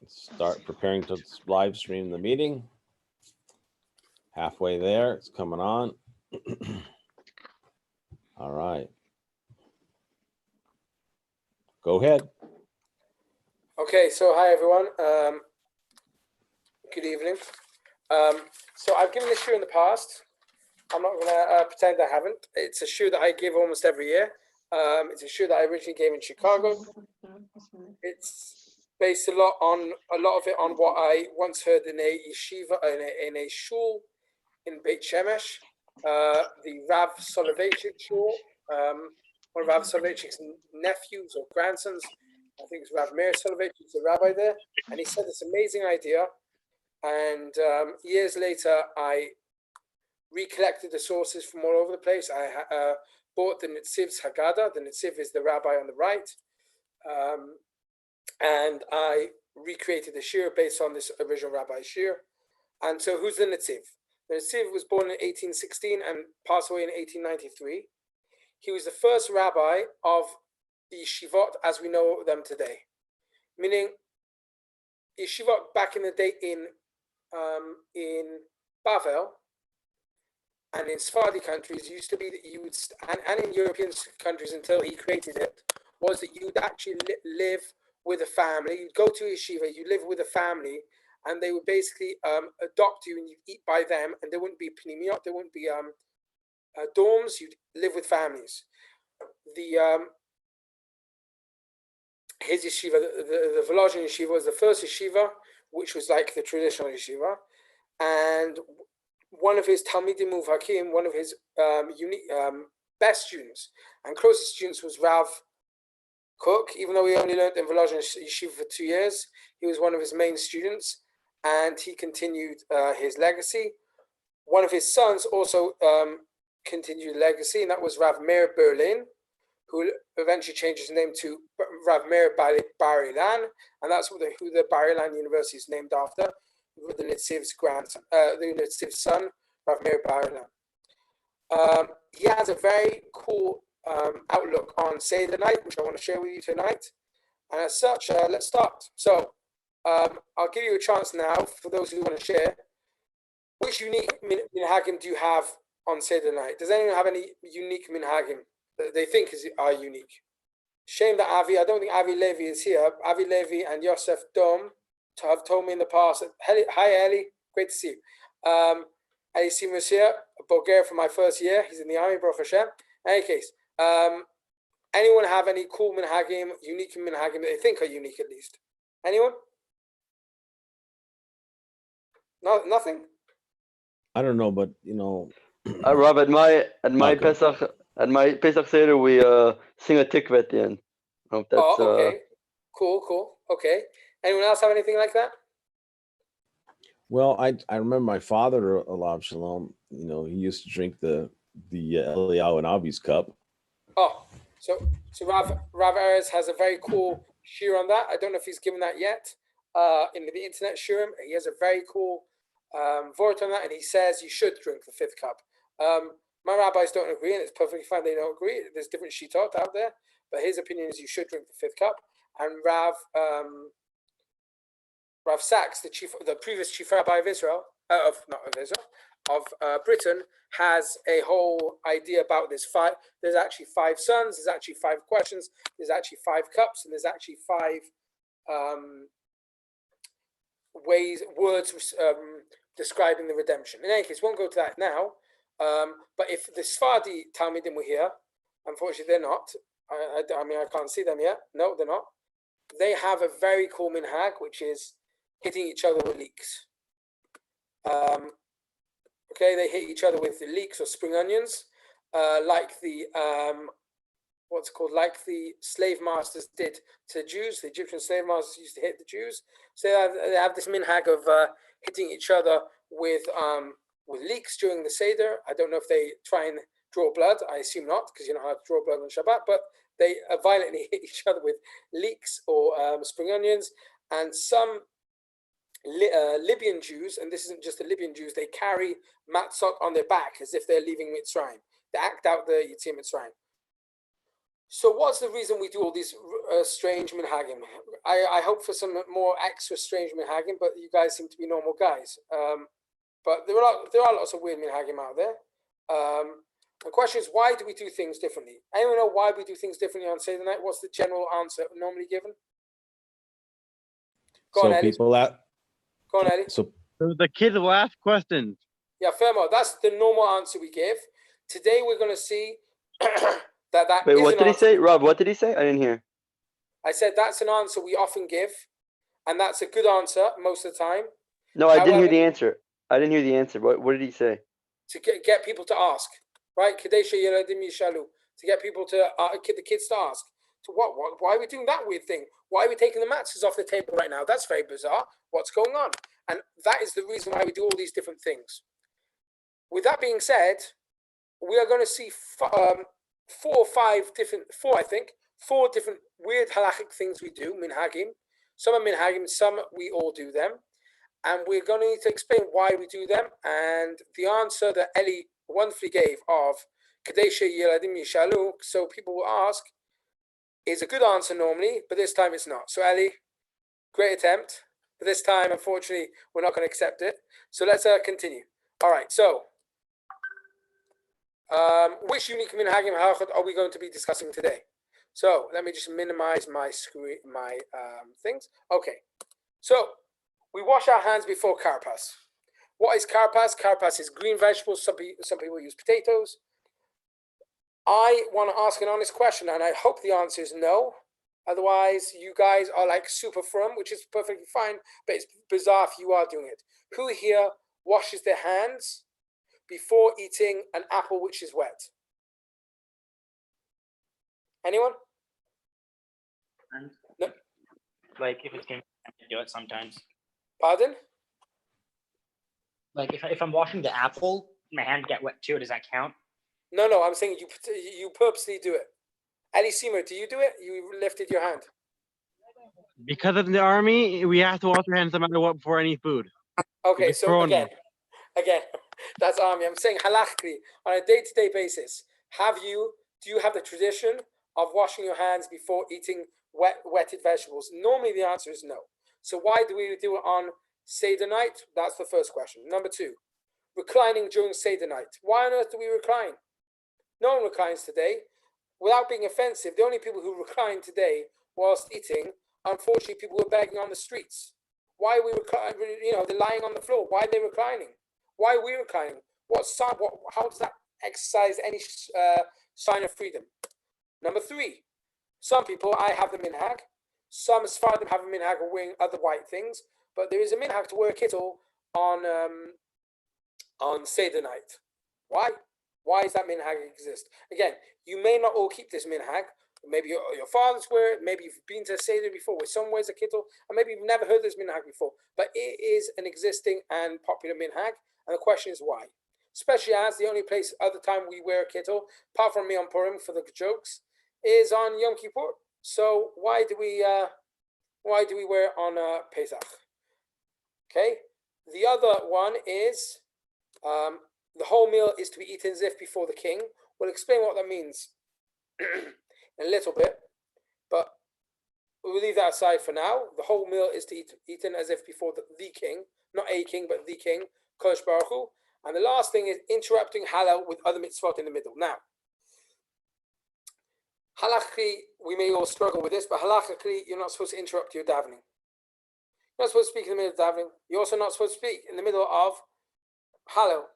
Start preparing to live stream the meeting. Halfway there, it's coming on. All right. Go ahead. Okay, so hi everyone. Good evening. So I've given this shiur in the past. I'm not going to pretend I haven't. It's a shiur that I give almost every year. It's a shiur that I originally gave in Chicago. It's based a lot of it on what I once heard in a yeshiva, in a shul in Beit Shemesh, the Rav Soloveitchik shul, one of Rav Soloveitchik's nephews or grandsons. I think it's Rav Meir Soloveitchik, who's a rabbi there, and he said this amazing idea. And years later, I recollected the sources from all over the place. I bought the Nitziv's Haggadah. The Nitziv is the rabbi on the right. And I recreated the shiur based on this original rabbi's shiur. And so who's the Nitziv? The Nitziv was born in 1816 and passed away in 1893. He was the first rabbi of the yeshivot as we know them today. Meaning, yeshivot back in the day in Bavel and in Sephardi countries used to be that you would, and in European countries until he created it, was that you would actually live with a family. You'd go to a yeshiva, you live with a family, and they would basically adopt you and you'd eat by them, and there wouldn't be pnimiot, there wouldn't be dorms, you'd live with families. His yeshiva, the Volozhin yeshiva, was the first yeshiva, which was like the traditional yeshiva, and one of his Talmidim Muvhakim, one of his best students and closest students was Rav Kook. Even though he only learned in Volozhin yeshiva for 2 years, he was one of his main students, and he continued his legacy. One of his sons also continued legacy, and that was Rav Meir Berlin, who eventually changed his name to Rav Meir Bar Ilan, and that's who the Bar Ilan University is named after, with the Nitziv's grandson, the Nitziv's son, Rav Meir Bar Ilan. He has a very cool outlook on Seder night, which I want to share with you tonight. And as such, let's start. So I'll give you a chance now for those who want to share. Which unique minhagim do you have on Seder night? Does anyone have any unique minhagim that they think are unique? Shame that I don't think Avi Levi is here. Avi Levi and Yosef Dom have told me in the past. Hi, Eli. Great to see you. Eli Simus here, a Bulgarian for my first year. He's in the army, Baruch Hashem. In any case, anyone have any cool minhagim, unique minhagim that they think are unique at least? Anyone? No, nothing? I don't know, but you know. Rob, at my Okay. Pesach Seder, we sing a tikva at the end. Hope that's, okay. Cool. Okay. Anyone else have anything like that? Well, I remember my father, Alav Shalom. You know, he used to drink the Eliyahu and Avi's cup. Oh, so Rav Erez has a very cool shiur on that. I don't know if he's given that yet. In the internet shiurim, he has a very cool vort on that, and he says you should drink the fifth cup. My rabbis don't agree, and it's perfectly fine. They don't agree. There's different shitot out there, but his opinion is you should drink the fifth cup. And Rav Sachs, the previous chief rabbi of Israel, of Britain, has a whole idea about this. There's actually 5 sons. There's actually 5 questions. There's actually 5 cups, and there's actually 5 words describing the redemption. In any case, won't go to that now. But if the Sephardi Talmidim were here, unfortunately they're not. I mean, I can't see them yet. No, they're not. They have a very cool minhag, which is hitting each other with leeks. Okay, they hit each other with the leeks or spring onions, like the like the slave masters did to the Jews. The Egyptian slave masters used to hit the Jews. So they have this minhag of hitting each other with leeks during the Seder. I don't know if they try and draw blood. I assume not, because you know how to draw blood on Shabbat. But they violently hit each other with leeks or spring onions. And some Libyan Jews, and this isn't just the Libyan Jews, they carry matzot on their back as if they're leaving Mitzrayim. They act out the Yitzim Mitzrayim. So what's the reason we do all these strange minhagim? I hope for some more extra strange minhagim, but you guys seem to be normal guys. But there are lots of weird minhagim out there. The question is, why do we do things differently? Anyone know why we do things differently on Seder night? What's the general answer normally given? Go on, Ellie. Go on, Ellie. So the kids will ask questions. Yeah, Fermo, that's the normal answer we give. Today we're going to see that Wait, what did he say? Rob, what did he say? I didn't hear. I said that's an answer we often give, and that's a good answer most of the time. No, I didn't hear the answer. I didn't hear the answer. What did he say? To get people to ask, right? To get people to the kids to ask. To why are we doing that weird thing? Why are we taking the matzahs off the table right now? That's very bizarre. What's going on? And that is the reason why we do all these different things. With that being said, we are going to see four different weird halachic things we do, minhagim. Some are minhagim, some we all do them. And we're going to need to explain why we do them. And the answer that Eli wonderfully gave of Kadesha Yeladim Yishalu, so people will ask, is a good answer normally, but this time it's not. So Eli, great attempt. But this time, unfortunately, we're not going to accept it. So let's continue. All right, so which unique minhagim halachot are we going to be discussing today? So let me just minimize my screen, my things. Okay, so we wash our hands before karpas. What is karpas? Karpas is green vegetables. Some people use potatoes. I want to ask an honest question, and I hope the answer is no. Otherwise, you guys are like super from, which is perfectly fine, but it's bizarre if you are doing it. Who here washes their hands before eating an apple which is wet? Anyone? No? Like if it's convenient to do it sometimes. Pardon? Like if I'm washing the apple, my hand get wet too. Does that count? No, I'm saying you purposely do it. Ali Seymour, do you do it? You lifted your hand. Because of the army, we have to wash our hands no matter what before any food. Okay, so Corona. again, that's army. I'm saying halachically, on a day-to-day basis, do you have the tradition of washing your hands before eating wetted vegetables? Normally the answer is no. So why do we do it on Seder night? That's the first question. Number two, reclining during Seder night. Why on earth do we recline? No one reclines today. Without being offensive, the only people who recline today whilst eating, unfortunately, people who are begging on the streets. Why are we reclining? They're lying on the floor. Why are they reclining? Why are we reclining? How does that exercise any sign of freedom? Number three, some people, I have the minhag. Some Sephardim have a minhag of wearing other white things, but there is a minhag to wear a kittel on Seder night. Why? Why does that minhag exist? Again, you may not all keep this minhag. Maybe your fathers wear it. Maybe you've been to Seder before where someone wears a kittel, and maybe you've never heard this minhag before. But it is an existing and popular minhag, and the question is why. Especially as the only place other time we wear a kittel, apart from me on Purim for the jokes, is on Yom Kippur. So why do we wear it on Pesach? Okay. The other one is the whole meal is to be eaten as if before the king. We'll explain what that means in a little bit, but we'll leave that aside for now. The whole meal is to eaten as if before the king, not a king, but the king, Kodesh Baruch Hu. And the last thing is interrupting halal with other mitzvot in the middle. Now, halachically, we may all struggle with this, but halachically, you're not supposed to interrupt your davening. You're not supposed to speak in the middle of davening. You're also not supposed to speak in the middle of halal.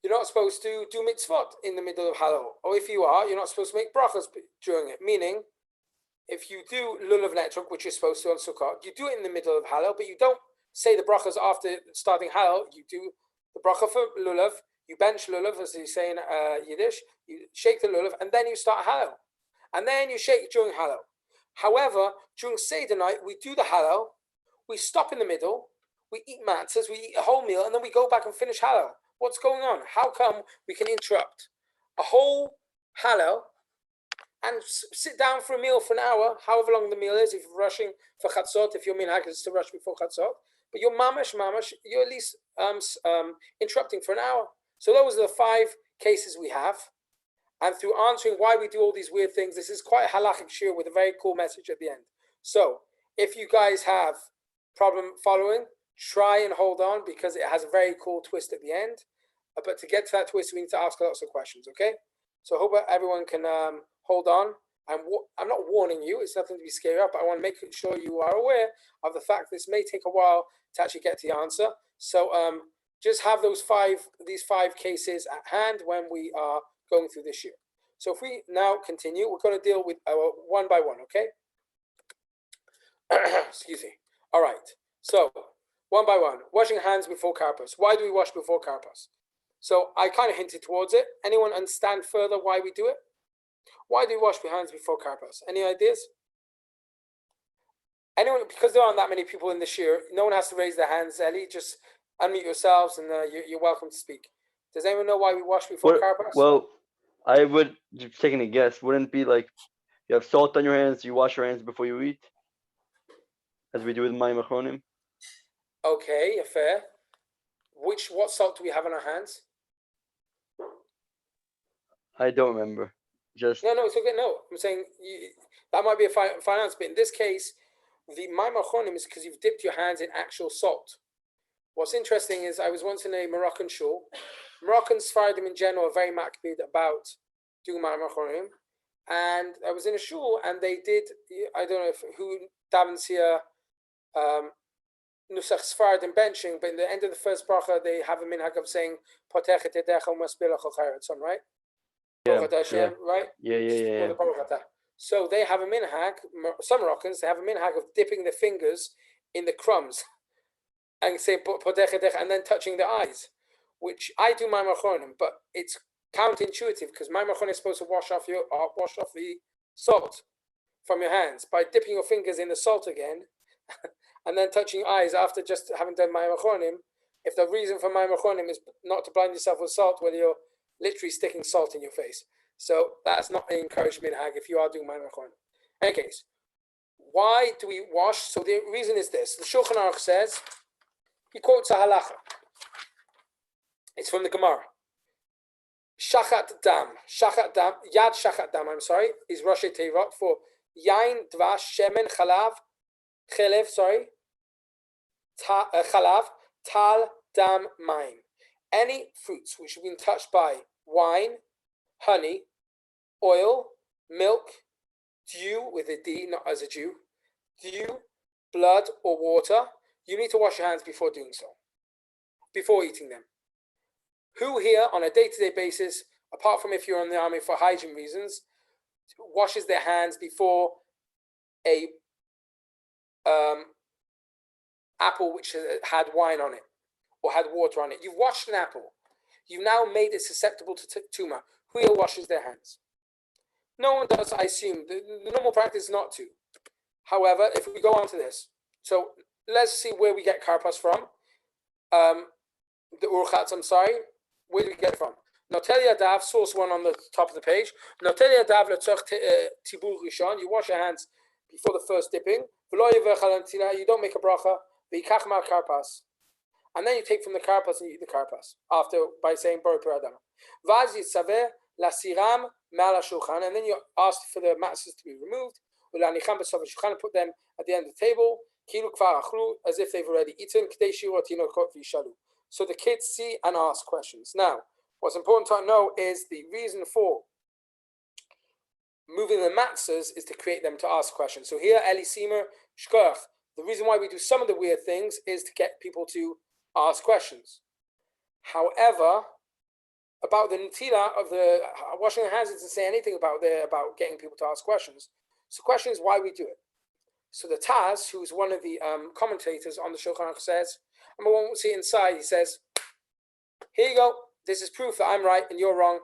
You're not supposed to do mitzvot in the middle of halal. Or if you are, you're not supposed to make brachas during it. Meaning, if you do lulav netruk, which you're supposed to on Sukkot, you do it in the middle of halal, but you don't say the brachas after starting halal. You do the bracha for lulav, you bench lulav, as they say in Yiddish, you shake the lulav, and then you start halal. And then you shake during halal. However, during Seder night, we do the halal, we stop in the middle, we eat matzahs, we eat a whole meal, and then we go back and finish halal. What's going on? How come we can interrupt a whole halal and sit down for a meal for an hour, however long the meal is, if you're rushing for chatzot, if your minhag is to rush before chatzot, but you're mamash, you're at least interrupting for an hour. So those are the 5 cases we have. And through answering why we do all these weird things, this is quite a halachic shiur with a very cool message at the end. So if you guys have problem following, try and hold on because it has a very cool twist at the end. But to get to that twist, we need to ask lots of questions, okay? So I hope everyone can hold on. I'm not warning you, it's nothing to be scared of, but I want to make sure you are aware of the fact this may take a while to actually get to the answer. So just have these five cases at hand when we are going through this year. So if we now continue, we're going to deal with one by one, okay? Excuse me. All right. So one by one, washing hands before karpas. Why do we wash before karpas? So I kind of hinted towards it. Anyone understand further why we do it? Why do we wash our hands before karpas? Any ideas? Anyone? Because there aren't that many people in the shiur, no one has to raise their hands. Ellie, just unmute yourselves and you're welcome to speak. Does anyone know why we wash before karpas? Well, I would, just taking a guess, wouldn't it be like you have salt on your hands, you wash your hands before you eat? As we do with Mayim Achronim? Okay, fair. What salt do we have on our hands? I don't remember. No, it's okay. No, I'm saying that might be a fine answer, but in this case, the Mayim Achronim is because you've dipped your hands in actual salt. What's interesting is I was once in a Moroccan shul. Moroccan Sephardim in general are very makbid about doing Mayim Achronim, and I was in a shul and they did. I don't know who davens here. Nusach Sephardim benching, but in the end of the first bracha they have a minhag of saying Potechet Yedecha U'Maspilach Al right? Yeah. Right? Yeah. So they have a minhag, some Moroccans, they have a minhag of dipping their fingers in the crumbs and say and then touching their eyes, which I do Mayim Achronim, but it's counterintuitive because Mayim Achronim is supposed to wash off the salt from your hands by dipping your fingers in the salt again and then touching your eyes after just having done Mayim Achronim. If the reason for Mayim Achronim is not to blind yourself with salt, well, you're literally sticking salt in your face. So that's not an encouraged minhag if you are doing Mayim Achronim. In any case, why do we wash? So the reason is this. The Shulchan Aruch says, he quotes a halacha. It's from the Gemara. Shachat dam, yad shachat dam, is Rashi Teivot for yain, dvash, shemen, chalav, chalav, tal, dam, mayim. Any fruits which have been touched by wine, honey, oil, milk, dew with a D, not as a Jew, dew, blood, or water, you need to wash your hands before doing so, before eating them. Who here, on a day-to-day basis, apart from if you're in the army for hygiene reasons, washes their hands before a apple which had wine on it or had water on it? You've washed an apple. You've now made it susceptible to tumor. Who here washes their hands? No one does, I assume. The normal practice is not to. However, if we go on to this, so let's see where we get karpas from. The urchatz, where do we get it from? Notel yadav, source one on the top of the page. Notel yadav letzorch tibur rishon. You wash your hands before the first dipping. You don't make a bracha. V'yikach mal karpas. And then you take from the karpas and you eat the karpas after by saying Bori Piradama. Vaz yitzaveh lasiram mal hashulchan, and then you ask for the matzahs to be removed. Ulanicham b'sof hashulchan, and put them at the end of the table. Kilu kvar achlu, as if they've already eaten. K'dei shiru tinokot v'yishalu. So the kids see and ask questions. Now, what's important to know is the reason for moving the matzahs is to create them to ask questions. So here, Eli Seamer, Shkoch, the reason why we do some of the weird things is to get people to ask questions. However, about the netila of the washing the hands, it doesn't say anything about getting people to ask questions. So the question is why we do it. So the Taz, who's one of the commentators on the Shulchan Aruch, says, and we won't see inside, he says, here you go, this is proof that I'm right and you're wrong.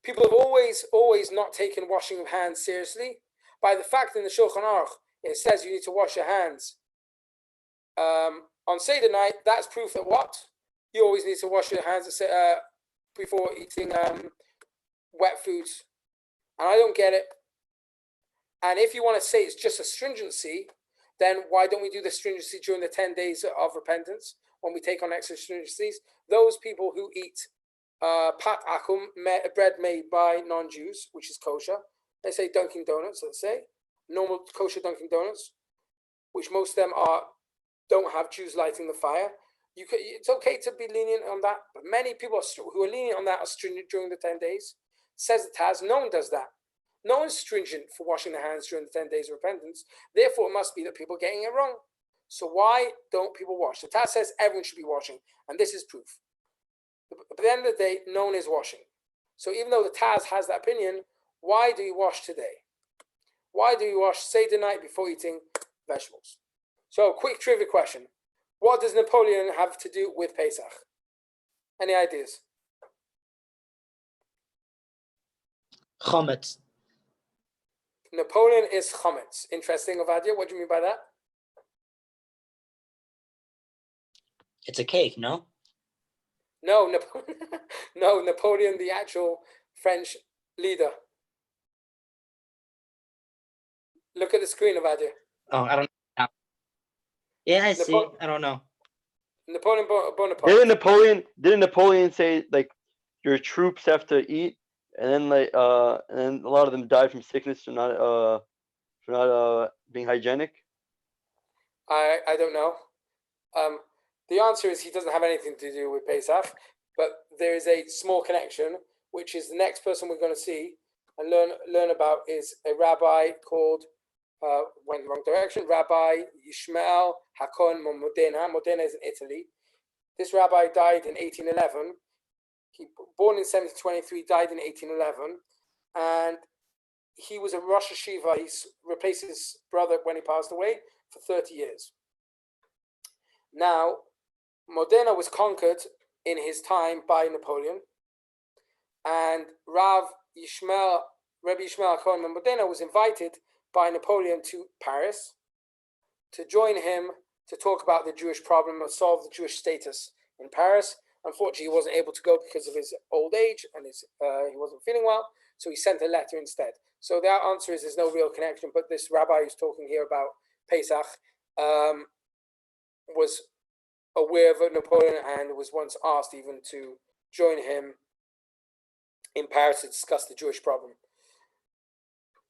People have always not taken washing of hands seriously. By the fact in the Shulchan Aruch, it says you need to wash your hands on Seder night, that's proof that what? You always need to wash your hands before eating wet foods. And I don't get it. And if you want to say it's just a stringency, then why don't we do the stringency during the 10 days of repentance when we take on extra stringencies? Those people who eat pat akum, bread made by non-Jews, which is kosher. They say Dunkin' Donuts, let's say. Normal kosher Dunkin' Donuts, which most of them don't have Jews lighting the fire. It's okay to be lenient on that, but many people who are lenient on that are stringent during the 10 days. Says the Taz, no one does that. No one's stringent for washing their hands during the 10 days of repentance. Therefore, it must be that people are getting it wrong. So why don't people wash? The Taz says everyone should be washing, and this is proof. But at the end of the day, no one is washing. So even though the Taz has that opinion, why do you wash today? Why do you wash Seder night before eating vegetables? So, quick trivia question. What does Napoleon have to do with Pesach? Any ideas? Chometz. Napoleon is chometz. Interesting, Ovadia. What do you mean by that? It's a cake, no? No, no, Napoleon, the actual French leader. Look at the screen, Ovadia. Oh, I don't know. Yeah, I see. Napo- I don't know. Napoleon Bonaparte. Didn't Napoleon say like your troops have to eat, and then and then a lot of them died from sickness for not being hygienic? I don't know. The answer is he doesn't have anything to do with Pesach, but there is a small connection, which is the next person we're going to see and learn about is a rabbi called, went in the wrong direction, Rabbi Yishmael Hakon Modena. Modena is in Italy. This rabbi died in 1811. He born in 1723, died in 1811, and he was a Rosh Hashiva. He replaced his brother when he passed away for 30 years. Now, Modena was conquered in his time by Napoleon, and Rabbi Yishmael Cohen Modena was invited by Napoleon to Paris to join him to talk about the Jewish problem and solve the Jewish status in Paris. Unfortunately, he wasn't able to go because of his old age and he wasn't feeling well, so he sent a letter instead. So the answer is there's no real connection, but this rabbi who's talking here about Pesach was aware of Napoleon and was once asked even to join him in Paris to discuss the Jewish problem,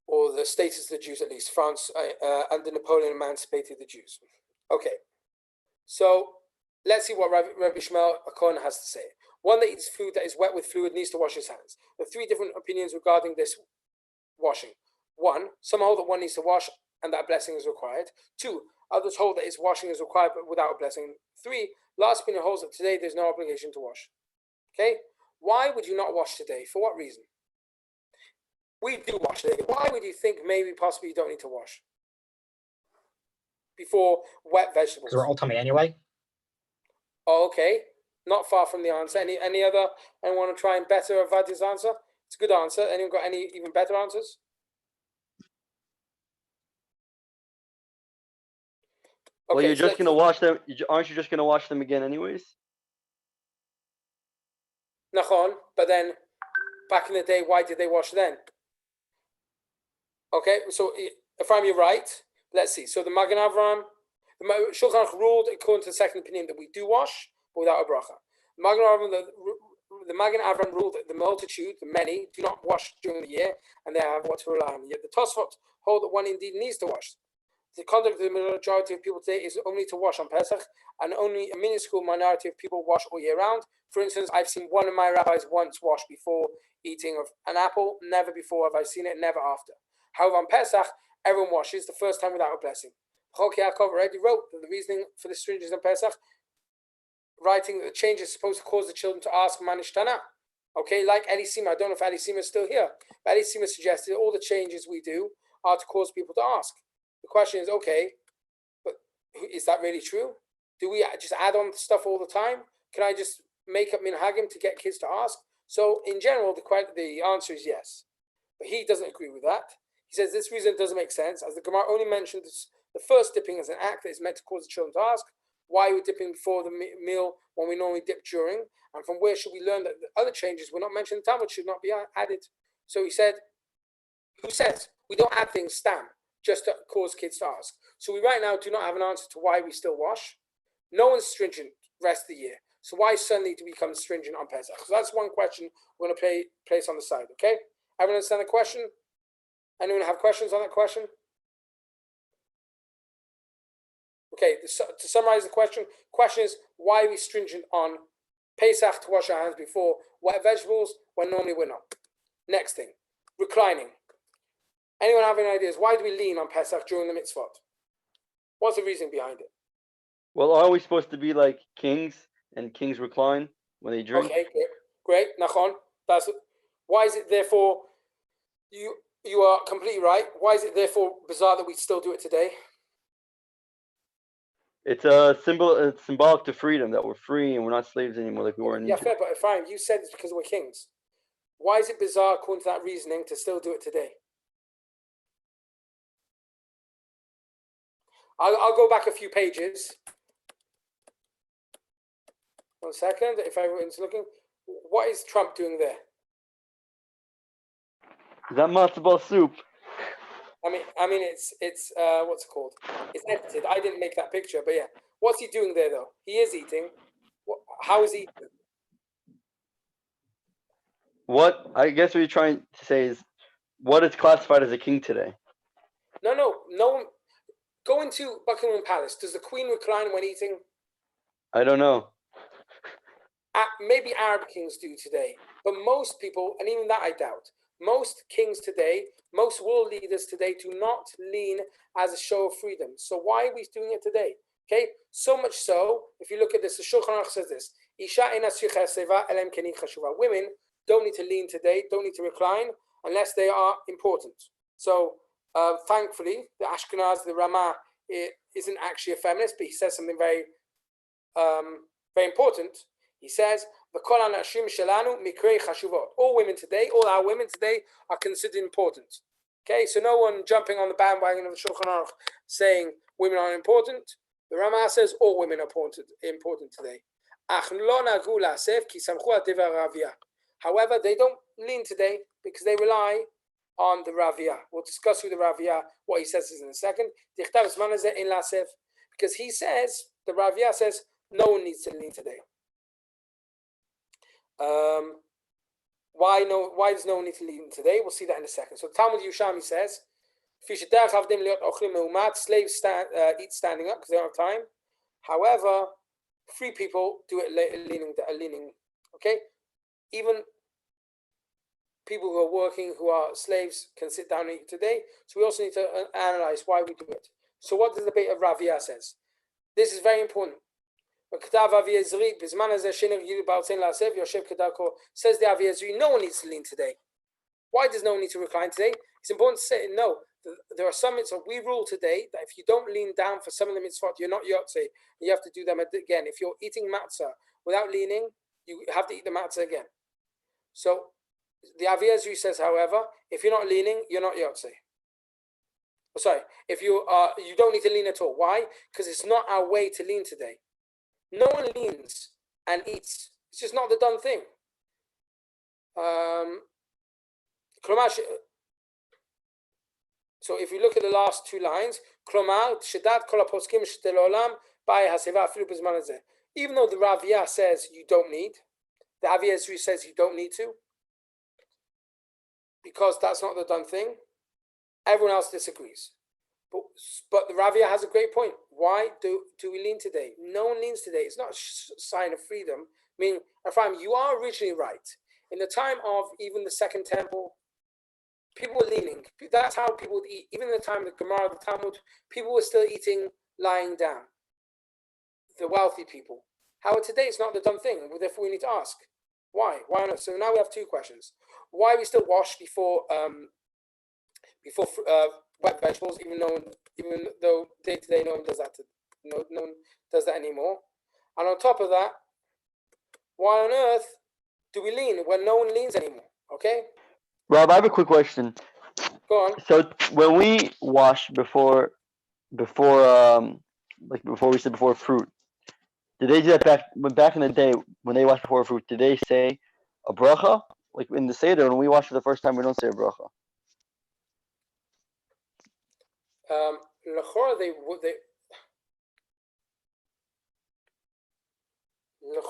or the status of the Jews at least. France, under Napoleon, emancipated the Jews. Okay, so let's see what Rabbi Shmuel Akon has to say. One that eats food that is wet with fluid needs to wash his hands. There are three different opinions regarding this washing. One, some hold that one needs to wash and that a blessing is required. Two, others hold that its washing is required but without a blessing. Three, last opinion holds that today there's no obligation to wash. Okay? Why would you not wash today? For what reason? We do wash today. Why would you think maybe possibly you don't need to wash before wet vegetables? Because we're all tummy anyway. Oh, okay. Not far from the answer. Anyone want to try and better Vadi's answer? It's a good answer. Anyone got any even better answers? Okay, well, you're so just gonna wash them. Aren't you just gonna wash them again, anyways? Nachon, but then back in the day, why did they wash then? Okay, so Ephraim, you're right. Let's see. So the Magen Avraham, the Shulchan Aruch ruled according to the second opinion that we do wash but without a bracha. The Magen Avraham ruled that the multitude, the many, do not wash during the year and they have what to rely on. Yet the Tosfot hold that one indeed needs to wash. The conduct of the majority of people today is only to wash on Pesach, and only a minuscule minority of people wash all year round. For instance, I've seen one of my rabbis once wash before eating of an apple. Never before have I seen it, never after. However, on Pesach, everyone washes the first time without a blessing. Chok Yaakov already wrote that the reasoning for the stringency on Pesach, writing that the change is supposed to cause the children to ask Manishtana. Okay, like Eli Sima, I don't know if Eli Sima is still here, but Eli Sima suggested all the changes we do are to cause people to ask. The question is, okay, but is that really true? Do we just add on stuff all the time? Can I just make up minhagim to get kids to ask? So in general, the answer is yes. But he doesn't agree with that. He says this reason doesn't make sense, as the Gemara only mentioned the first dipping as an act that is meant to cause the children to ask. Why are we dipping before the meal when we normally dip during? And from where should we learn that the other changes were not mentioned in the Talmud should not be added? So he said, who says we don't add things stam just to cause kids to ask? So we right now do not have an answer to why we still wash. No one's stringent rest of the year. So why suddenly do we become stringent on Pesach? So that's one question we're going to place on the side. Okay, everyone understand the question? Anyone have questions on that question? Okay, to summarize the question is why are we stringent on Pesach to wash our hands before wet vegetables when normally we're not? Next thing, reclining. Anyone have any ideas? Why do we lean on Pesach during the mitzvot? What's the reason behind it? Well, are we supposed to be like kings and kings recline when they drink? Okay, great. Nachon. That's why is it therefore you are completely right. Why is it therefore bizarre that we still do it today? It's a symbol. It's symbolic to freedom, that we're free and we're not slaves anymore like we were in Yeah, Egypt. fair, but fine. You said it's because we're kings. Why is it bizarre, according to that reasoning, to still do it today? I'll go back a few pages. 1 second. If everyone's looking, what is Trump doing there? Is that matzo ball soup? I mean, it's what's it called? It's edited. I didn't make that picture, but yeah, what's he doing there though? He is eating. How is he eating? What I guess what you're trying to say is what is classified as a king today? No one. Go into Buckingham Palace. Does the Queen recline when eating? I don't know. Maybe Arab kings do today, but most people, and even that I doubt, most kings today, most world leaders today do not lean as a show of freedom. So why are we doing it today? Okay, so much so, if you look at this, the Shulchan Aruch says this, women don't need to lean today, don't need to recline, unless they are important. So thankfully, the Ashkenaz, the Ramah, isn't actually a feminist, but he says something very, very important. He says, all women today, all our women today are considered important. Okay, so no one jumping on the bandwagon of the Shulchan Aruch saying women are important. The Ramah says all women are important today. However, they don't lean today because they rely on the Raviyah. We'll discuss who the Raviyah, what he says is in a second. Because he says, the Raviyah says, no one needs to lean today. Why does no one need to lean today? We'll see that in a second. So Talmud Yerushalmi says, slaves eat standing up because they don't have time. However, free people do it leaning. Okay, even people who are working, who are slaves, can sit down and eat today. So we also need to analyze why we do it. So what does the Beit of Raviyah says? This is very important. Says the Aviezri, no one needs to lean today. Why does no one need to recline today? It's important to say, no, there are some mitzvot. We rule today that if you don't lean down for some of the mitzvot, you're not yotze. You have to do them again. If you're eating matzah without leaning, you have to eat the matzah again. So the Aviezri says, however, if you're not leaning, you're not yotze. Sorry, if you don't need to lean at all. Why? Because it's not our way to lean today. No one leans and eats. It's just not the done thing. So if you look at the last two lines, even though the Raviyah says you don't need, the Aviezri says you don't need to, because that's not the done thing. Everyone else disagrees. But the Raviyah has a great point. Why do we lean today? No one leans today. It's not a sign of freedom. I mean, Ephraim, you are originally right. In the time of even the Second Temple, people were leaning. That's how people would eat. Even in the time of the Gemara, the Talmud, people were still eating lying down. The wealthy people. However, today it's not the done thing. Therefore, we need to ask, why? Why not? So now we have two questions. Why we still wash before wet vegetables, even though day to day no one does that. No one does that anymore. And on top of that, why on earth do we lean when no one leans anymore? Okay, Rob, I have a quick question. go on. So when we wash before we said before fruit, did they do that back in the day when they washed before fruit? Did they say a bracha? Like in the Seder, when we wash for the first time, we don't say a bracha.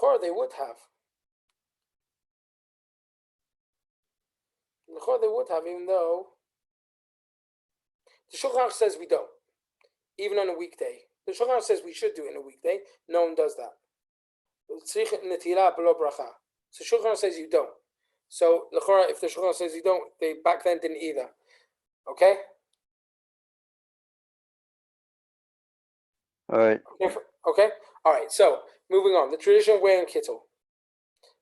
L'chor, they would have. L'chor, they would have, even though the Shulchan Aruch says we don't, even on a weekday. The Shulchan Aruch says we should do it in a weekday. No one does that. So Shulchan Aruch says you don't. So l'chor, if the Shulchan Aruch says you don't, they back then didn't either. Okay. All right. Okay. All right. So moving on, the tradition of wearing kittel.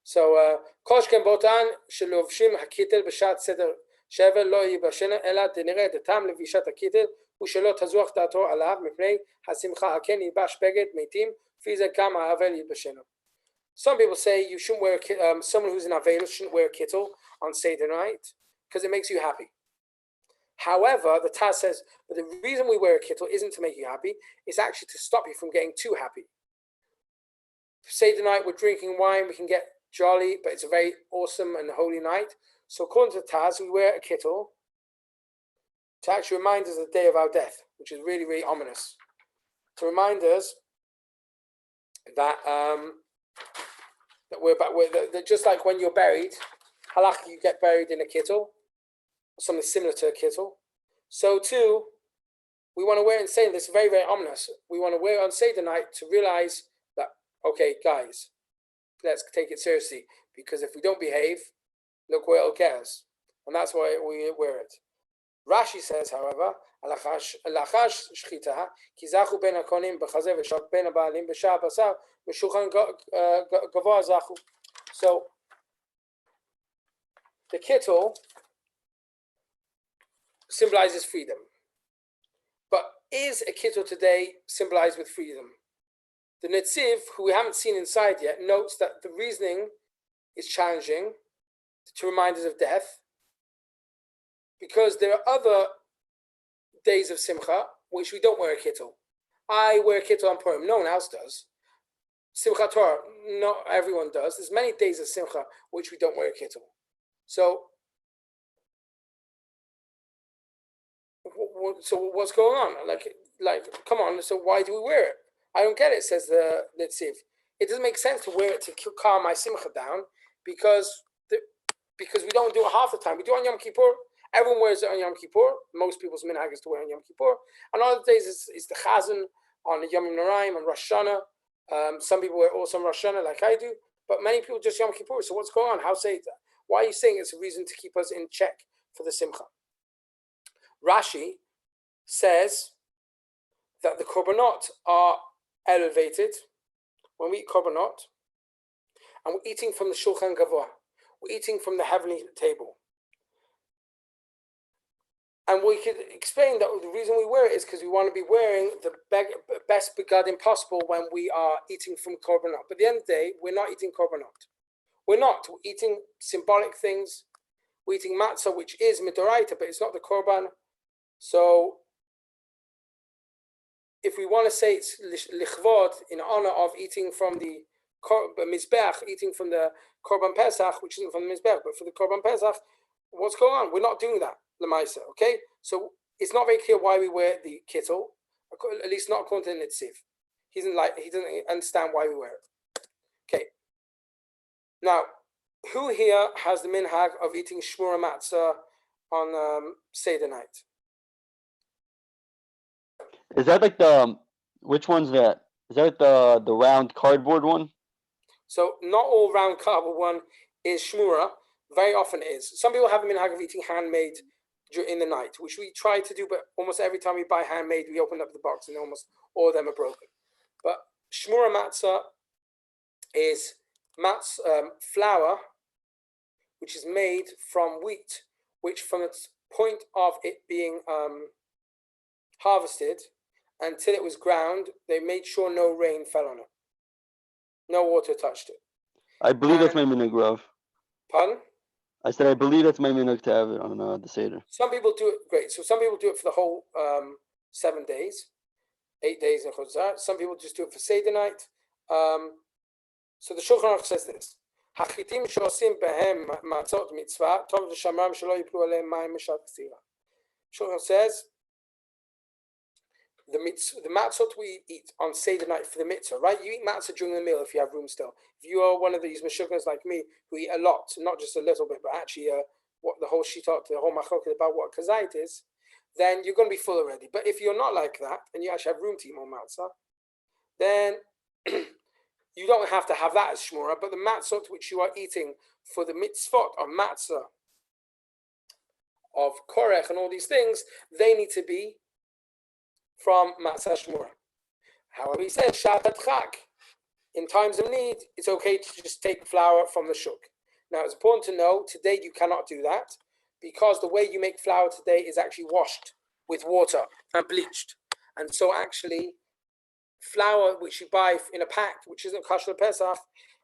So koshken botan shelovshim hakitel b'shat seder shevel lo yibashena ela denire detam levishat hakitel ushelo tazuach dato alav mipnei hasimcha haken yibash beged metim fize kam ha'avel yibashena. Some people say you shouldn't wear someone who's in Avelus shouldn't wear kittel on Seder night because it makes you happy. However, the Taz says, but the reason we wear a kittel isn't to make you happy, it's actually to stop you from getting too happy. Seder night, we're drinking wine, we can get jolly, but it's a very awesome and holy night. So according to the Taz, we wear a kittel to actually remind us of the day of our death, which is really, really ominous. To remind us that that just like when you're buried, halach, you get buried in a kittel, something similar to a kittel. So too, we want to wear it and say this very, very ominous. We want to wear it on Seder night to realize that, okay, guys, let's take it seriously, because if we don't behave, look where it'll get us. And that's why we wear it. Rashi says, however, alachash shchita kizachu ben hakonim b'chazeh v'shak ben ha'baalim b'shah basar v'shulchan gavoah zachu. So the kittel symbolizes freedom. But is a kittel today symbolized with freedom? The Netziv, who we haven't seen inside yet, notes that the reasoning is challenging to remind us of death, because there are other days of Simcha which we don't wear a kittel. I wear a kittel on Purim, no one else does. Simchat Torah, not everyone does. There's many days of Simcha which we don't wear a kittel. So what's going on? Like, come on. So why do we wear it? I don't get it, says the Netziv. It doesn't make sense to wear it to calm my simcha down because we don't do it half the time. We do it on Yom Kippur. Everyone wears it on Yom Kippur. Most people's minhag is to wear on Yom Kippur. And other days it's the Chazan on the Yom Noraim on Rosh Hashanah. Some people wear also on Rosh Hashanah like I do, but many people just Yom Kippur. So what's going on? How say that? Why are you saying it's a reason to keep us in check for the simcha? Rashi says that the korbanot are elevated when we eat korbanot, and we're eating from the shulchan gavoah. We're eating from the heavenly table. And we could explain that the reason we wear it is because we want to be wearing the best begadim possible when we are eating from korbanot. But at the end of the day, we're not eating korbanot. We're not. We're eating symbolic things. We're eating matzah, which is midoraita, but it's not the korban. So if we want to say it's lichvod in honor of eating from the mizbeach, eating from the korban pesach, which isn't from the mizbeach, but for the korban pesach, what's going on? We're not doing that, lemaisa. Okay, so it's not very clear why we wear the kittel, at least not according to the Netziv. He doesn't understand why we wear it. Okay. Now, who here has the minhag of eating shmura matzah on Seder night? Is that like which one's that? Is that the round cardboard one? So not all round cardboard one is shmura. Very often it is. Some people have a minhag of eating handmade in the night, which we try to do, but almost every time we buy handmade, we open up the box and almost all of them are broken. But shmura matzah is flour, which is made from wheat, which from its point of it being harvested until it was ground, they made sure no rain fell on it. No water touched it. I believe that's my minhag, Rav. Pardon? I said I believe that's my minhag to have it on the Seder. Some people do it, great. So some people do it for the whole 7 days, 8 days in Chazar. Some people just do it for Seder night. So the Shulchan Aruch says this. Hachitim shosim behem matzot mitzvah tov l'shamram shelo yiplu aleim mayim mishat ksira. Shulchan says the matzot we eat on Seder night for the mitzvah, right? You eat matzah during the meal if you have room still. If you are one of these meshuggahs like me who eat a lot, not just a little bit, but actually what the whole shitot, the whole machloket about what kazait is, then you're going to be full already. But if you're not like that and you actually have room to eat more matzah, then you don't have to have that as shmura, but the matzot which you are eating for the mitzvot of matzah, of korech and all these things, they need to be from matzah shmura. However, he says shatat chak. In times of need, it's okay to just take flour from the shuk. Now, it's important to know today you cannot do that because the way you make flour today is actually washed with water and bleached. And so actually, flour which you buy in a pack, which isn't kosher Pesach,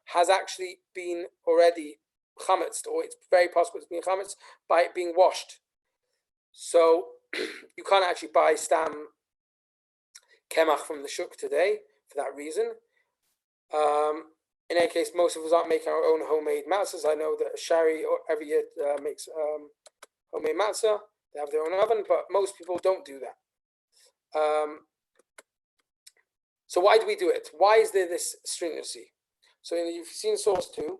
has actually been already chametz, or it's very possible it's been chametz by it being washed. So you can't actually buy stam kemach from the shuk today for that reason. In any case, most of us aren't making our own homemade matzahs. I know that Shari every year makes homemade matzah. They have their own oven, but most people don't do that. So why do we do it? Why is there this stringency? So you've seen source 2.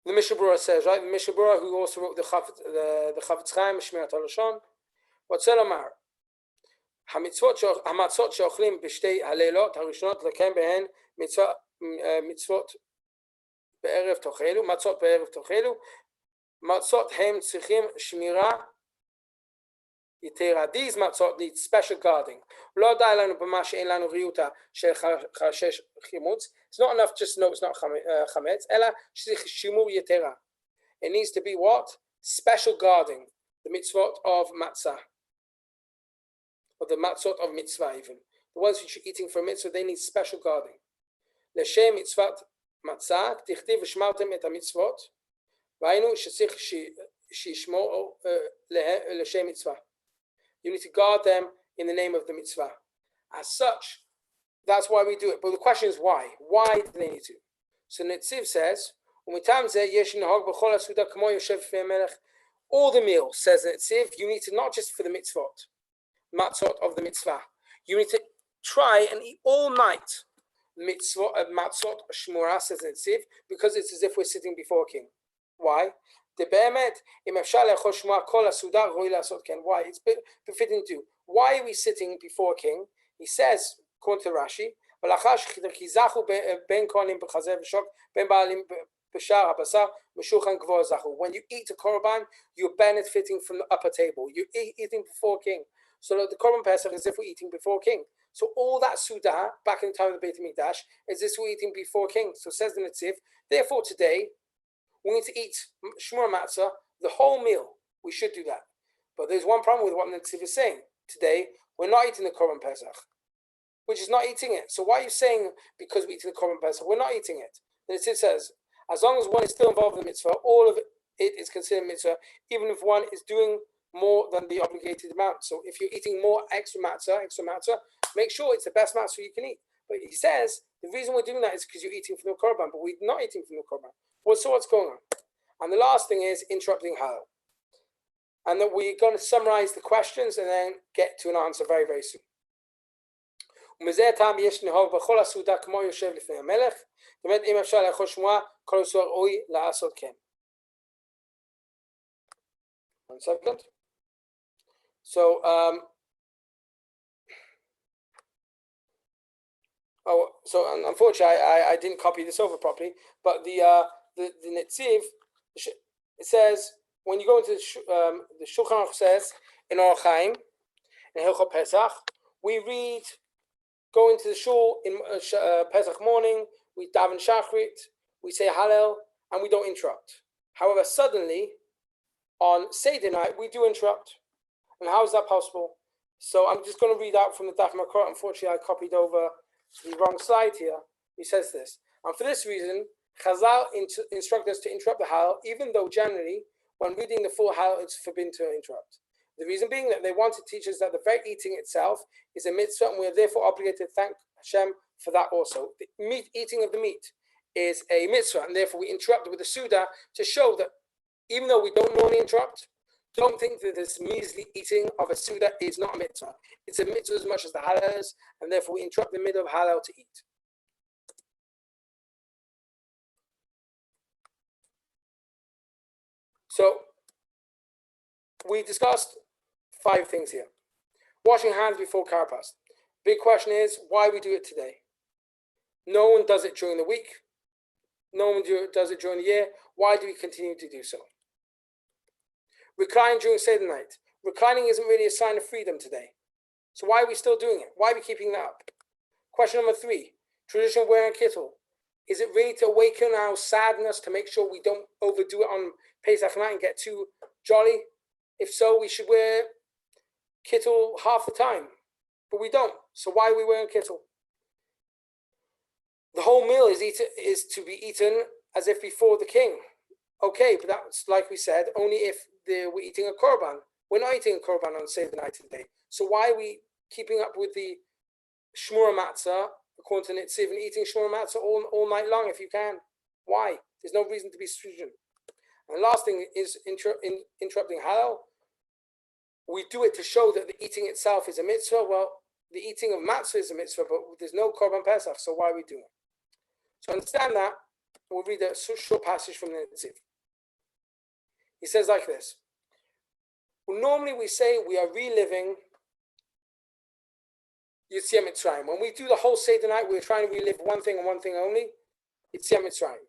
The Mishnah Berurah says, right? The Mishnah Berurah, who also wrote the Chavetz Chaim, Shmirat HaLashon, what's Amar? המצוות שאוכלים בשתי הלילות הראשונות לקיים בהן מצוות בערב תאכלו, מצות בערב תאכלו, מצות הם צריכים שמירה יתרה. These מצות need special guarding. לא די לנו במה שאין לנו ריותה של חשש חימוץ. It's not enough just to know it's not חמץ, אלא שצריך שימור יתרה. It needs to be what? Special guarding. The mitzvot of matzah. Or the matzot of mitzvah even. The ones which you're eating for mitzvah, they need special guarding. L'shem mitzvat matzah, tichtiv v'shmartem et hamitzvot, v'aynu shesich shishmor l'shem mitzvah. You need to guard them in the name of the mitzvah. As such, that's why we do it. But the question is why? Why do they need to? So Netziv says, all the meals, says Netziv, you need to not just for the mitzvot, matzot of the mitzvah. You need to try and eat all night mitzvot matzot shmura, says Netziv, because it's as if we're sitting before a king. Why? Why? It's befitting to. Why are we sitting before a king? He says, according to Rashi, when you eat a korban, you're benefiting from the upper table. You're eating before a king. So the korban pesach is as if we're eating before a king. So all that sudah back in the time of the Beit HaMikdash is as if we're eating before a king. So says the Netziv, therefore today we need to eat shmur matzah the whole meal. We should do that. But there's one problem with what the Netziv is saying. Today we're not eating the korban pesach, which is not eating it. So why are you saying because we're eating the korban pesach we're not eating it? The Netziv says as long as one is still involved in the mitzvah, all of it is considered mitzvah, even if one is doing more than the obligated amount. So if you're eating more extra matzah, make sure it's the best matzah you can eat. But he says the reason we're doing that is because you're eating from the korban, but we're not eating from the korban. Well, so what's going on? And the last thing is interrupting halal. And that we're going to summarize the questions and then get to an answer very, very soon. One second. So, unfortunately, I didn't copy this over properly. But the Netziv, it says when you go into the Shulchan Aruch says in Orach Chaim in Hilchot Pesach, we read go into the shul in Pesach morning, we daven Shachrit, we say Hallel, and we don't interrupt. However, suddenly on Seder night we do interrupt. And how is that possible? So I'm just going to read out from the Daf Makor. Unfortunately, I copied over the wrong slide here. He says this. And for this reason, Chazal instruct us to interrupt the Hallel, even though generally, when reading the full Hallel, it's forbidden to interrupt. The reason being that they want to teach us that the very eating itself is a mitzvah, and we are therefore obligated to thank Hashem for that also. The eating of the meat is a mitzvah, and therefore we interrupt with the Suda to show that even though we don't normally interrupt, don't think that this measly eating of a Suda is not a mitzvah. It's a mitzvah as much as the halal is, and therefore we interrupt the middle of halal to eat. So we discussed 5 things here. Washing hands before karpas. Big question is why we do it today. No one does it during the week. No one does it during the year. Why do we continue to do so? Reclining during Seder night. Reclining isn't really a sign of freedom today. So why are we still doing it? Why are we keeping that up? Question number 3. Tradition of wearing kittel. Is it really to awaken our sadness to make sure we don't overdo it on Pesach night and get too jolly? If so, we should wear kittel half the time. But we don't. So why are we wearing kittel? The whole meal is to be eaten as if before the king. Okay, but that's like we said, only if we're eating a korban. We're not eating a korban on Seder night today. So why are we keeping up with the shmura matzah, according to Nitziv, and eating shmura matzah all night long if you can? Why? There's no reason to be stringent. And the last thing is interrupting halal. We do it to show that the eating itself is a mitzvah. Well, the eating of matzah is a mitzvah, but there's no korban pesach, so why are we doing it? So understand that. We'll read a short passage from the Nitziv. He says like this. Well, normally we say we are reliving Yetziat Mitzrayim. When we do the whole Seder night, we're trying to relive one thing and one thing only, Yetziat Mitzrayim.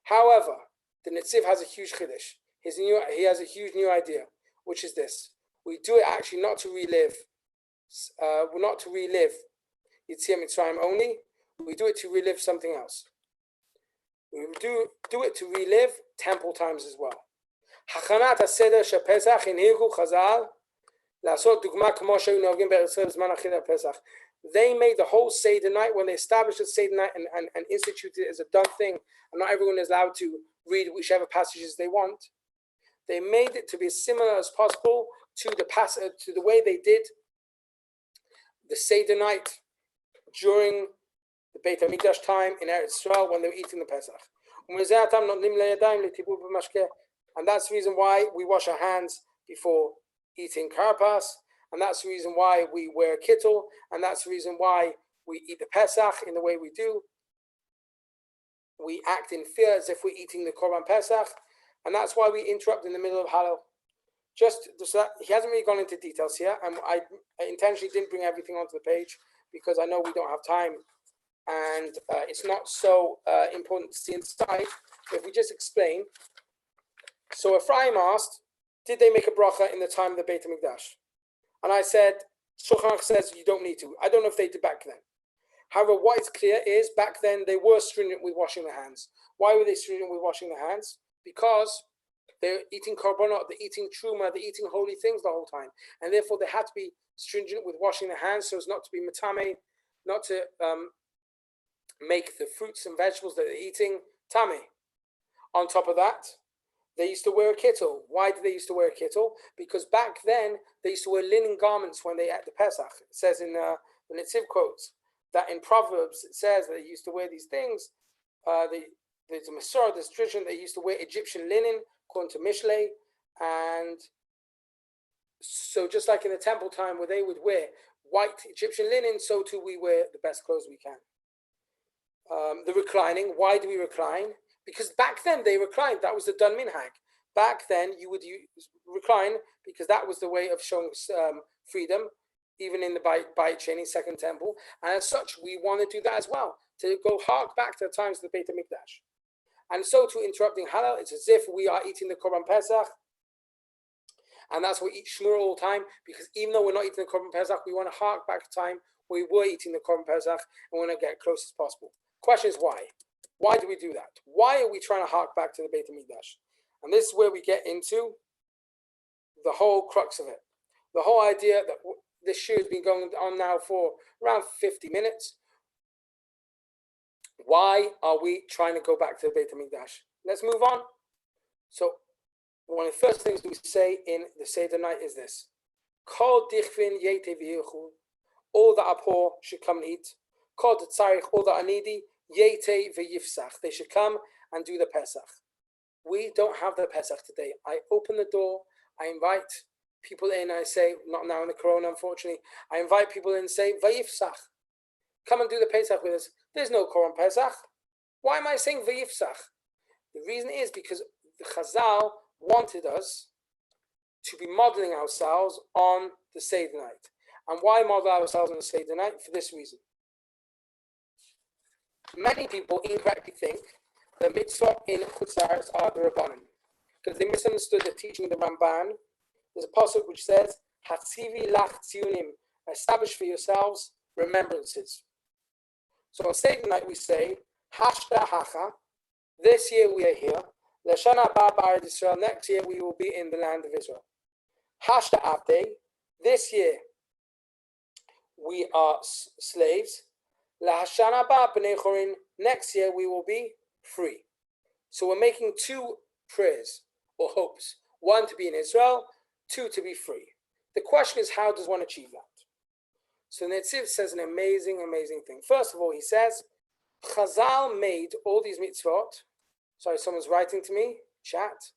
However, the Nitziv has a huge chiddush. He has a huge new idea, which is this. We do it actually not to relive Yetziat Mitzrayim only. We do it to relive something else. We do it to relive temple times as well. Hachanat HaSeder shePesach hinhigu Chazal la'asot dugma k'mo she'ayu no'gim be'eretz Yisrael b'zman achilat Pesach. They made the whole Seder night, when they established the Seder night and instituted it as a done thing, and not everyone is allowed to read whichever passages they want. They made it to be as similar as possible to the way they did the Seder night during the Beit HaMikdash time in Eretz Yisrael when they were eating the Pesach. And that's the reason why we wash our hands before eating karpas, and that's the reason why we wear kittel, and that's the reason why we eat the Pesach in the way we do. We act in fear as if we're eating the Korban Pesach, and that's why we interrupt in the middle of Halal. Just so that he hasn't really gone into details here, and I intentionally didn't bring everything onto the page because I know we don't have time, and it's not so important to see inside. But if we just explain, so Ephraim asked, did they make a bracha in the time of the Beit HaMikdash? And I said, Shulchan Aruch says you don't need to. I don't know if they did back then. However, what is clear is back then they were stringent with washing their hands. Why were they stringent with washing their hands? Because they're eating korbanot, they're eating truma, they're eating holy things the whole time. And therefore they had to be stringent with washing their hands so as not to be matame, not to make the fruits and vegetables that they're eating tame. On top of that, they used to wear a kittel. Why did they used to wear a kittel? Because back then they used to wear linen garments when they ate the Pesach. It says in the Nitziv quotes that in Proverbs it says that they used to wear these things. There's a Masorah, there's tradition, they used to wear Egyptian linen, according to Mishlei. And so just like in the temple time where they would wear white Egyptian linen, so too we wear the best clothes we can. The reclining, why do we recline? Because back then they reclined. That was the dun minhag. Back then you would recline because that was the way of showing freedom, even in the Beit Sheni, Second Temple. And as such, we want to do that as well, to go hark back to the times of the Beit HaMikdash. And so to interrupting halal, it's as if we are eating the Korban Pesach. And that's why we eat shmur all the time, because even though we're not eating the Korban Pesach, we want to hark back to time where we were eating the Korban Pesach and want to get close as possible. Question is why? Why do we do that? Why are we trying to hark back to the Beit HaMikdash? And this is where we get into the whole crux of it. The whole idea that this show has been going on now for around 50 minutes. Why are we trying to go back to the Beit HaMikdash? Let's move on. So one of the first things we say in the Seder night is this. Kol dichvin yete v'yilchu. All that are poor should come and eat. Kol tzarich, all that are needy, yete v'yifsach. They should come and do the Pesach. We don't have the Pesach today. I open the door, I invite people in, I say, not now in the corona, unfortunately, I invite people in and say, Vayifsach, come and do the Pesach with us. There's no Korban Pesach. Why am I saying Vayifsach? The reason is because the Chazal wanted us to be modeling ourselves on the Seder night. And why model ourselves on the Seder night? For this reason. Many people incorrectly think the mitzvot in Chutz La'aretz are the Rabbanim, because they misunderstood the teaching of the Ramban. There's a pasuk which says, Hatzivi lach tzionim, establish for yourselves remembrances. So on Seder night we say, Hashta hacha, this year we are here, L'shana haba b'Eretz Israel, next year we will be in the land of Israel. Hashta avdei, this year we are slaves. L'hashana haba b'nei chorin, next year we will be free. So we're making two prayers or hopes. One, to be in Israel. Two, to be free. The question is, how does one achieve that? So Netziv says an amazing, amazing thing. First of all, he says, Chazal made all these mitzvot. Sorry, someone's writing to me. Chat.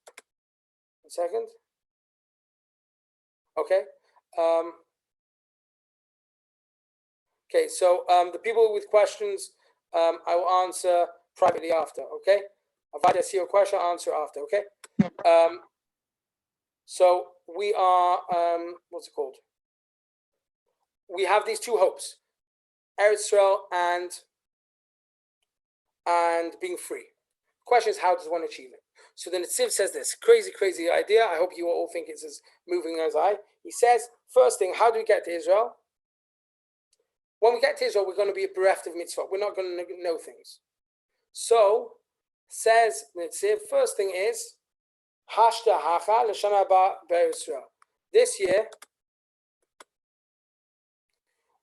1 second. Okay. Okay, so the people with questions, I will answer privately after, okay? If I see your question, I'll answer after, okay? So we are, what's it called? We have these two hopes, Eretz Israel and being free. The question is, how does one achieve it? So the Netziv says this, crazy, crazy idea. I hope you all think it's as moving as I. He says, first thing, how do we get to Israel? When we get to Israel, we're going to be bereft of mitzvah. We're not going to know things. So, says Netziv, first thing is, Hashta hacha l'shana haba b'Eretz Israel. This year,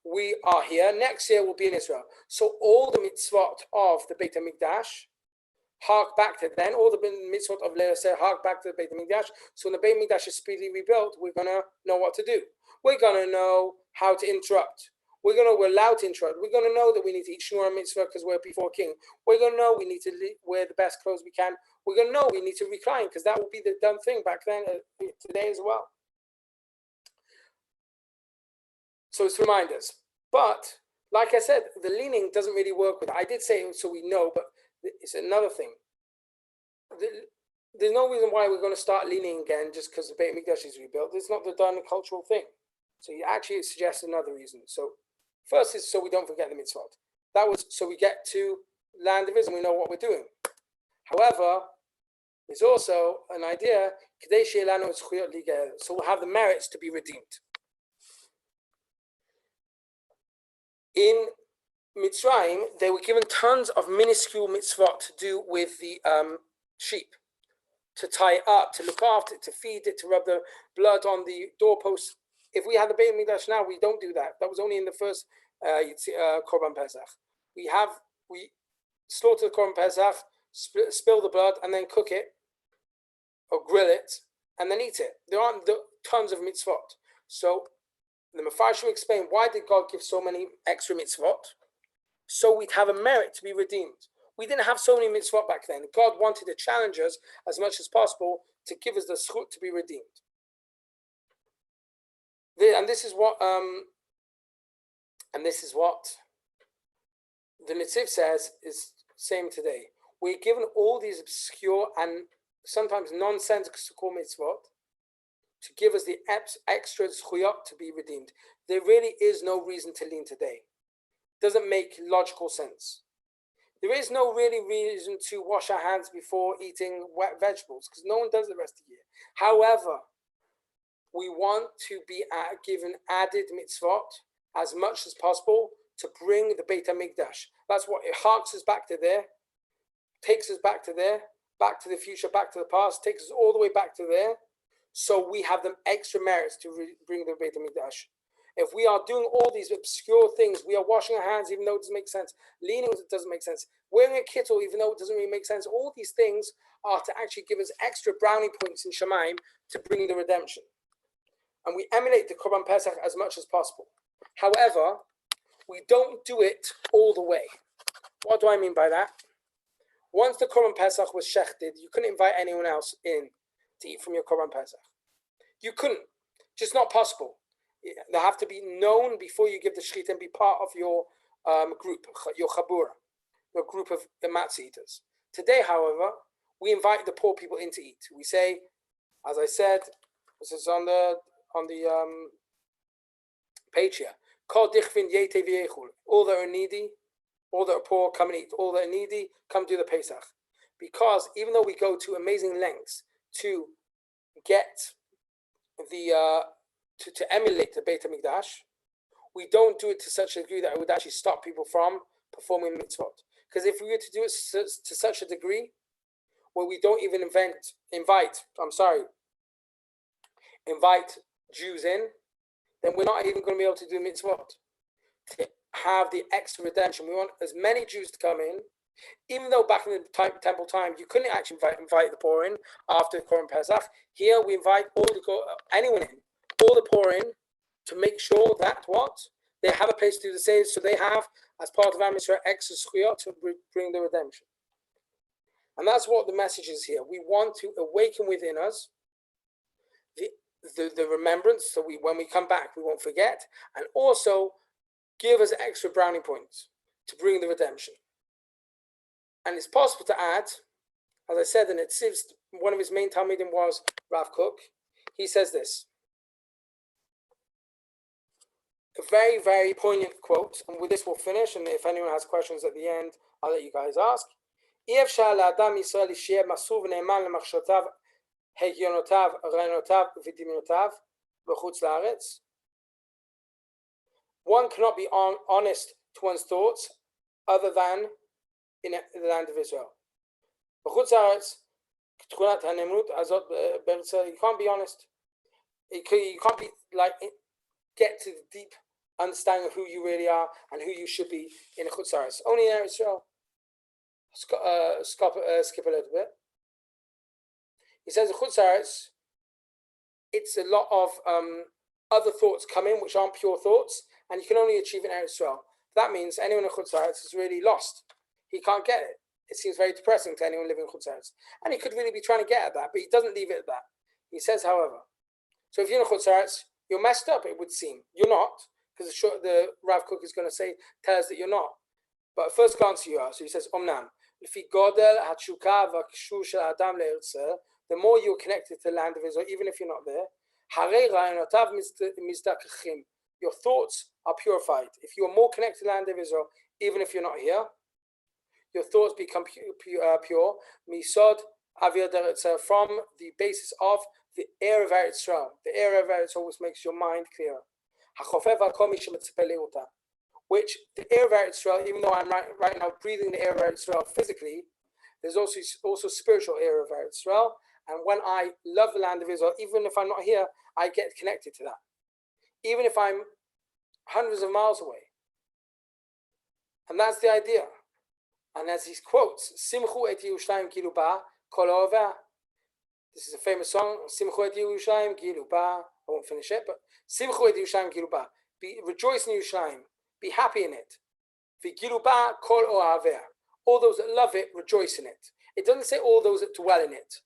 we are here. Next year, we'll be in Israel. So all the mitzvot of the Beit HaMikdash hark back to then. All the mitzvot of Leah say hark back to the Beit HaMikdash. So when the Beit HaMikdash is speedily rebuilt, we're going to know what to do. We're going to know how to interrupt. We're allowed to interrupt. We're going to know that we need to eat Shmura Mitzvah because we're before King. We're going to know we need to wear the best clothes we can. We're going to know we need to recline because that would be the done thing back then, today as well. So it's reminders. But, like I said, the leaning doesn't really work with it. I did say it so we know, but it's another thing. There's no reason why we're going to start leaning again just because the Beit Mikdash is rebuilt. It's not the done cultural thing. So you actually suggest another reason. So first is so we don't forget the mitzvot. That was so we get to land of Israel and we know what we're doing. However, there's also an idea, so we'll have the merits to be redeemed. In Mitzrayim, they were given tons of minuscule mitzvot to do with the sheep, to tie it up, to look after it, to feed it, to rub the blood on the doorposts. If we had the Beit Mikdash now, we don't do that. That was only in the first Korban Pesach. We slaughter the Korban Pesach, spill the blood, and then cook it, or grill it, and then eat it. There aren't tons of mitzvot. So the Mefarshim explain, why did God give so many extra mitzvot? So we'd have a merit to be redeemed. We didn't have so many mitzvot back then. God wanted to challenge us as much as possible to give us the zchut to be redeemed. And this is what the Netziv says is same today. We're given all these obscure and sometimes nonsensical mitzvot to give us the extra zchuyot to be redeemed. There really is no reason to lean today. Doesn't make logical sense. There is no really reason to wash our hands before eating wet vegetables because no one does the rest of the year. However, we want to be given added mitzvot as much as possible to bring the Beit HaMikdash. That's what it harks us back to there, takes us back to there, back to the future, back to the past, takes us all the way back to there. So we have them extra merits to bring the Beit HaMikdash. If we are doing all these obscure things, we are washing our hands even though it doesn't make sense, leaning it doesn't make sense, wearing a kittel even though it doesn't really make sense, all these things are to actually give us extra brownie points in Shemaim to bring the redemption. And we emulate the Korban Pesach as much as possible. However, we don't do it all the way. What do I mean by that? Once the Korban Pesach was shechted, you couldn't invite anyone else in to eat from your Korban Pesach. You couldn't. Just not possible. They have to be known before you give the shechita and be part of your group, your chabura, your group of the matzah eaters. Today, however, we invite the poor people in to eat. We say, as I said, this is on the page here. All that are needy, all that are poor, come and eat. All that are needy, come do the Pesach. Because even though we go to amazing lengths to get the to emulate the Beit HaMikdash, we don't do it to such a degree that it would actually stop people from performing mitzvot. Because if we were to do it to such a degree where we don't even invite Jews in, then we're not even going to be able to do mitzvot. To have the extra redemption, we want as many Jews to come in, even though back in the temple time you couldn't actually invite the poor in after Korban Pesach. Here we invite anyone in, all the poor in, to make sure that what they have a place to do the Seder, so they have, as part of Am Yisrael, extra zchuyot to bring the redemption. And that's what the message is here. We want to awaken within us the remembrance, so when we come back we won't forget, and also give us extra browning points to bring the redemption. And it's possible to add, as I said, and it seems one of his main talmidim was Rav Kook. He says this, a very, very poignant quote, and with this we'll finish, and if anyone has questions at the end, I'll let you guys ask. One cannot be honest to one's thoughts other than in the land of Israel. You can't be honest. You can't be get to the deep understanding of who you really are and who you should be in Chutz La'aretz. Only in Israel. Skip a little bit. He says in Chutz La'aretz, it's a lot of other thoughts come in which aren't pure thoughts, and you can only achieve it in Israel. That means anyone in Chutz La'aretz is really lost. He can't get it. It seems very depressing to anyone living in Chutz La'aretz. And he could really be trying to get at that, but he doesn't leave it at that. He says, however, so if you're in Chutz La'aretz, you're messed up, it would seem. You're not, because the Rav Kook is going to tell us that you're not. But at first glance you are. So he says, Omnam, the more you're connected to the land of Israel, even if you're not there, your thoughts are purified. If you are more connected to the land of Israel, even if you're not here, your thoughts become pure. Misod avir deretz, from the basis of the air of Eretz Yisrael. The air of Eretz always makes your mind clearer. Which the air of Eretz Yisrael, even though I'm right now breathing the air of Eretz Yisrael physically, there's also spiritual air of Eretz Yisrael. And when I love the land of Israel, even if I'm not here, I get connected to that. Even if I'm hundreds of miles away. And that's the idea. And as he quotes, Simchu et Yerushalayim gilu ba kol ha'oveh. This is a famous song. Simchu et Yerushalayim gilu ba. I won't finish it, but Simchu et Yerushalayim gilu ba. Rejoice in Yerushalayim. Be happy in it. V'gilu ba kol ha'oveh. All those that love it, rejoice in it. It doesn't say all those that dwell in it.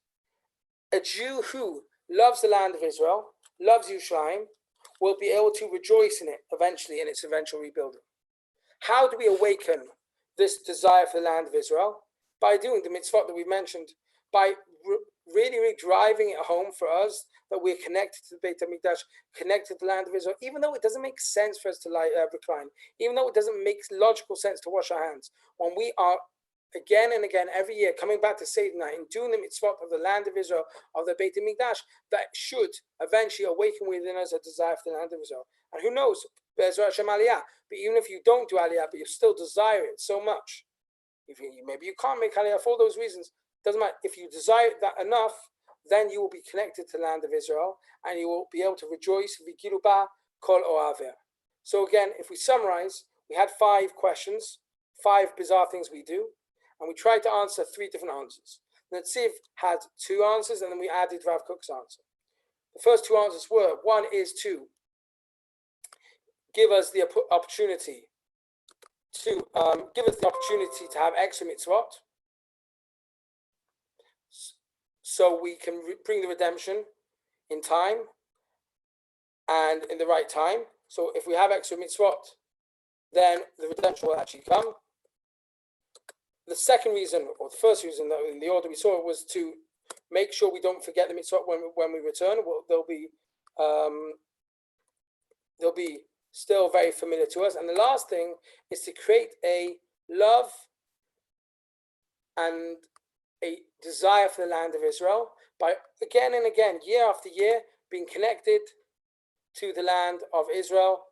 A Jew who loves the land of Israel, loves Yerushalayim, will be able to rejoice in it eventually, in its eventual rebuilding. How do we awaken this desire for the land of Israel? By doing the mitzvot that we mentioned, by really, really driving it home for us that we're connected to the Beit HaMikdash, connected to the land of Israel, even though it doesn't make sense for us to recline, even though it doesn't make logical sense to wash our hands. When we are again and again, every year, coming back to Seder night and doing the mitzvot of the land of Israel, of the Beit HaMikdash, that should eventually awaken within us a desire for the land of Israel. And who knows, Be'ezrat Hashem Aliyah, but even if you don't do Aliyah, but you still desire it so much, maybe you can't make Aliyah for all those reasons, doesn't matter. If you desire that enough, then you will be connected to the land of Israel, and you will be able to rejoice. V'gilu ba kol ha'oveh. So again, if we summarize, we had 5 questions, 5 bizarre things we do, and we tried to answer 3 different answers. Netziv had 2 answers, and then we added Rav Kook's answer. The first 2 answers were, one is to give us the opportunity to have extra mitzvot, so we can bring the redemption in time, and in the right time. So if we have extra mitzvot, then the redemption will actually come. The second reason, or the first reason that in the order we saw it, was to make sure we don't forget the mitzvot when we return. Well, they'll be still very familiar to us. And the last thing is to create a love and a desire for the land of Israel by again and again, year after year, being connected to the land of Israel,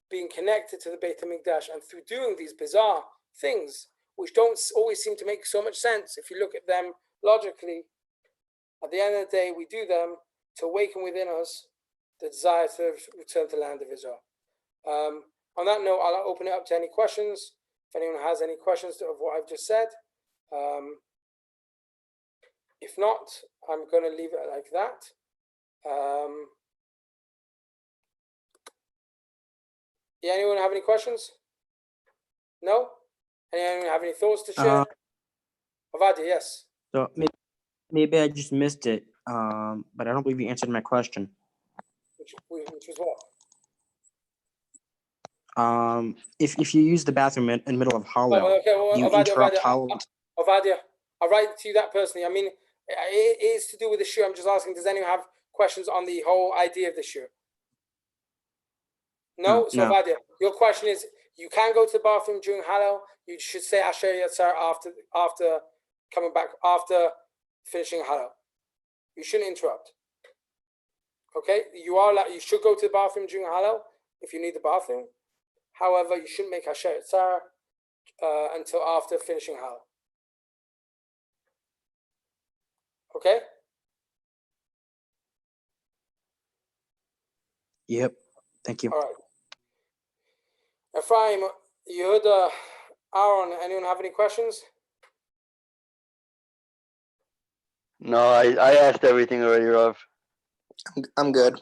being connected to the Beit HaMikdash, and through doing these bizarre things, which don't always seem to make so much sense if you look at them logically, at the end of the day, we do them to awaken within us the desire to return to the land of Israel. On that note, I'll open it up to any questions. If anyone has any questions of what I've just said. If not, I'm going to leave it like that. Yeah, anyone have any questions? No? Anyone have any thoughts to share? Avadia, yes. So maybe I just missed it, but I don't believe you answered my question. Which was what? If you use the bathroom in the middle of Hallel, Oh, okay, well, you interrupt Hallel. Avadia, I'll write to you that personally. I mean, it is to do with the shiur. I'm just asking, does anyone have questions on the whole idea of the shiur? No? So, No. Avadia, your question is, you can go to the bathroom during Hallel. You should say Asher Yatzar after coming back, after finishing Hallel. You shouldn't interrupt. Okay? You should go to the bathroom during Hallel if you need the bathroom. However, you shouldn't make Asher Yatzar until after finishing Hallel. Okay? Yep. Thank you. All right. Ephraim, Yehuda, Aaron, anyone have any questions? No, I asked everything already, Rav. I'm good.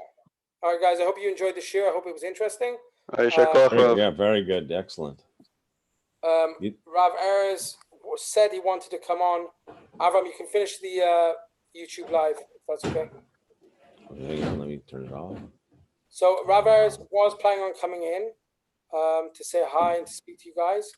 All right, guys, I hope you enjoyed the shiur. I hope it was interesting. All right, Shakov, Rav. Yeah, very good. Excellent. Rav Erez said he wanted to come on. Avram, you can finish the YouTube live, if that's okay. Hang on, let me turn it off. So Rav Erez was planning on coming in to say hi and to speak to you guys.